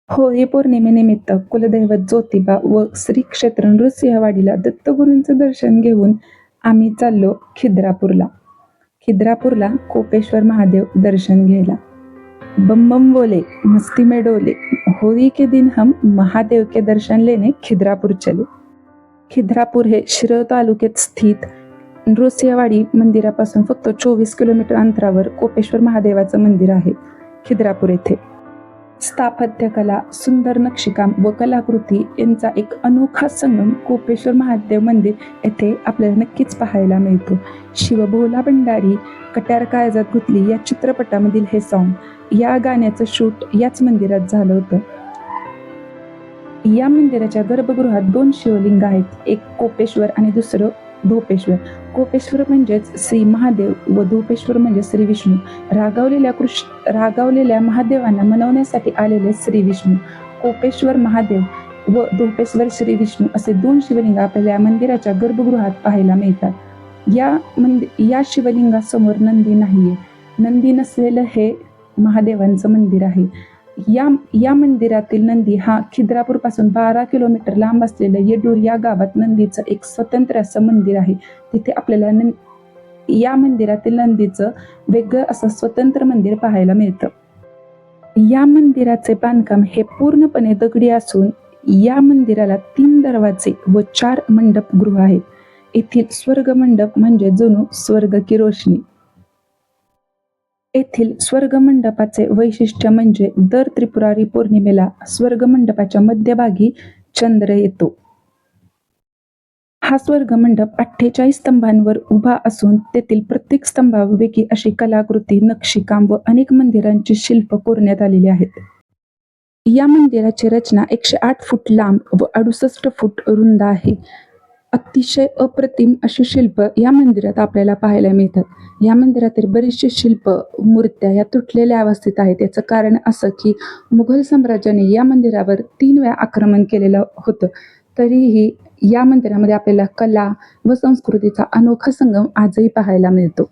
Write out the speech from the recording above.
होळी पौर्णिमेनिमित्त कुलदैवत ज्योतिबा व श्री क्षेत्र नृसिंहवाडीला दत्तगुरूंचं दर्शन घेऊन आम्ही चाललो खिद्रापूरला. खिद्रापूरला कोपेश्वर महादेव दर्शन घ्यायला. बम बम बोले, मस्ती में डोले, होळी के दिन हम महादेव के दर्शन लेने खिद्रापूर चले. खिद्रापूर हे शिरोळ तालुक्यात स्थित नृसिंहवाडी मंदिरापासून फक्त 24 किलोमीटर अंतरावर कोपेश्वर महादेवाचं मंदिर आहे. खिद्रापूर येथे स्थापत्यकला, सुंदर नक्षीकाम व कलाकृती यांचा एक अनोखा संगम कोपेश्वर महादेव मंदिर येथे आपल्याला नक्कीच पाहायला मिळतो. शिव भोला भंडारी कट्यार काळजात गुंतली या चित्रपटामधील हे सॉन्ग, या गाण्याचं शूट याच मंदिरात झालं होतं. या मंदिराच्या गर्भगृहात 2 शिवलिंग आहेत, एक कोपेश्वर आणि दुसरं धोपेश्वर. कोपेश्वर म्हणजेच श्री महादेव व धोपेश्वर म्हणजे श्री विष्णू. रागावलेल्या महादेवांना मनवण्यासाठी आलेले श्री विष्णू. कोपेश्वर महादेव व धोपेश्वर श्री विष्णू असे 2 शिवलिंग आपल्याला मंदिराच्या गर्भगृहात पाहायला मिळतात. या शिवलिंगासमोर नंदी नाहीये. नंदी नसलेलं हे महादेवांचं मंदिर आहे. या मंदिरातील नंदी हा खिद्रापूर पासून 12 किलोमीटर लांब असलेल्या येडूर या गावात नंदीचं एक स्वतंत्र असं मंदिर आहे. तिथे आपल्याला या मंदिरातील नंदीचं वेगळं असं स्वतंत्र मंदिर पाहायला मिळतं. या मंदिराचे बांधकाम हे पूर्णपणे दगडी असून या मंदिराला 3 दरवाजे व 4 मंडप गृह आहेत. येथील स्वर्ग मंडप म्हणजे जणू स्वर्ग की रोशनी. येथील स्वर्ग मंडपाचे वैशिष्ट्य म्हणजे दर त्रिपुरारी पौर्णिमेला स्वर्ग मंडपाच्या मध्यभागी चंद्र येतो. हा स्वर्ग मंडप 48 स्तंभांवर उभा असून तेथील प्रत्येक स्तंभावर वेगळी अशी कलाकृती, नक्षीकाम व अनेक मंदिरांची शिल्प कोरण्यात आलेली आहेत. या मंदिराची रचना 108 फूट लांब व 68 फूट रुंद आहे. अतिशय अप्रतिम अशी शिल्प या मंदिरात आपल्याला पाहायला मिळतात. या मंदिरातील बरीचशी शिल्प, मूर्त्या या तुटलेल्या अवस्थेत आहेत. याचं कारण असं की मुघल साम्राज्याने या मंदिरावर 3 वेळा आक्रमण केलेलं होतं. तरीही या मंदिरामध्ये आपल्याला कला व संस्कृतीचा अनोखा संगम आजही पाहायला मिळतो.